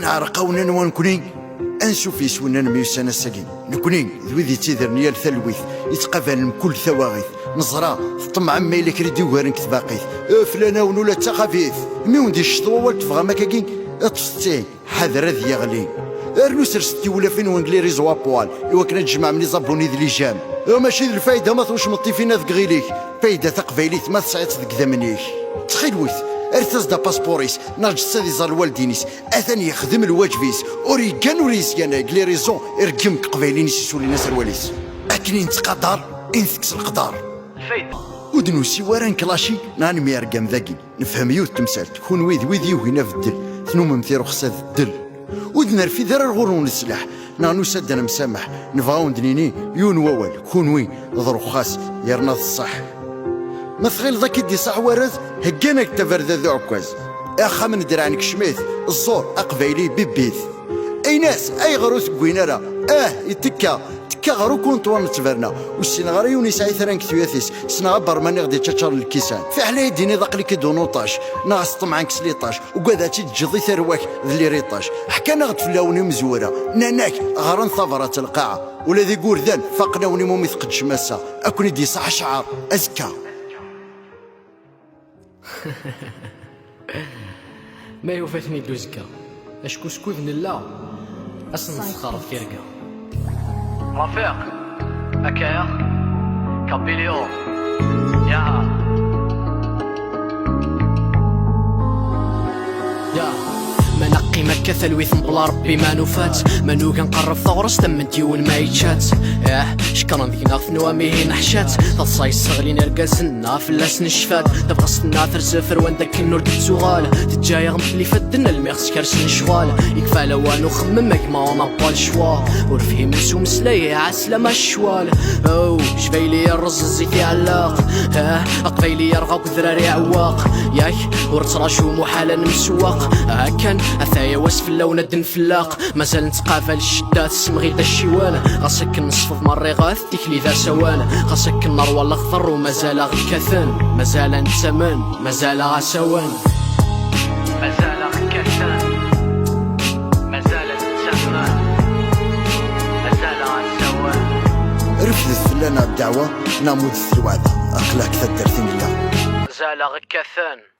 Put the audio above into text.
نعرقونا ونكوني انشوف يسونا ميوسانا ساكين نكوني ذوي تيدر نيال ثلويث يتقابل من كل ثواغيث نزرا طمع ما إلا كريدي وغير كتباقيث فلانا ونولا تخافيث مي وندي الشطوة والتفغى مكاكين تفستي حذر ذي يغلي ارنو سرستي ولا فين وانجلي ريزوا بوال ايوا كنا نجمع من زابوني ذي جام ماشي الفايده ما توش مطي فينا ذك غيليك فايده تقبايليت ما تسعيت ذك ذمنيك تخيلويت ارتز دا باسبوريس نرجع سادي زار الوالدينيس اثاني يخدم الواجبيس اوريكان وريسيانا كلي ريزون ارقمك قبايلين يسولي ناس الواليس اكني نتقدر انثكس القدر الفايده ودنوسي وران كلاشي ناني ميرقم ذاكي نفهم يوت تمثال تكون ويد يوهينا في الدل ثنو ممثير رخصة الدل ودنر في ذر الغرون السلاح نانو سدنا مسامح نفاون دنيني يون ووال كون وين ضرو خاص يرناض الصح ما ثغيل ذاك يدي صح ورز هكانك تفرد ذو عكاز اخا من درعنك شميث الزور اقبايلي ببيث اي ناس اي غروس قوينارا يتكا غارو كونطوان تفرنا والسينغاري يونس عيثران كثياثيس سنا برماني غدي تشاتشار الكيسان في حلا يديني ذاق لي كيدو نوطاش ناقص طمعان كسليطاش وكذا تجي ثرواك ذلي ريطاش حكانا غد فلاوني مزوره ناناك غران ثغرات القاعه ولا ذي قوردان فاقنا وني مومي ثقد شماسه اكوني دي صح شعار ازكى ما يوفاتني دوزكا اشكو سكوذن الله اصلا نسخر فيركا رفيق أكايا كابيليو يا منقي مكة ثلويث بلا ربي ما نفات منو كنقرب ثغرس تم ديون ما يتشات شكرا ذيك ناف نوامي نحشات تصاي الصغلين رقاسنا فلاس نشفات تبغى ستنا ثرسفر وان داك النور تتسوغال تجايا غمثلي فدنا الميغس كرسن شوال يكفى لوانو خمم مكما ونبال شوا ورفهي مسو مسلاي عسلا ما الشوال او جبايلي الرز زيتي علاق اقبايلي يرغاك ذراري عواق ياك ورتراشو محالا مسواق كان اثايا واسف اللون الدن فلاق مازال نتقافل الشدات سمغي دا الشوال غاسك نصفض مري غاث تيكلي ذا سوال غاسك النار والاخضر ومازال غكاثن مازال نتمن مازال غاسوان مازال غكاثن مازال نتمن مازال غاسوان رفض فلانا الدعوة نامود الثوابة اقلاك ثدرتين الله مازال غكاثن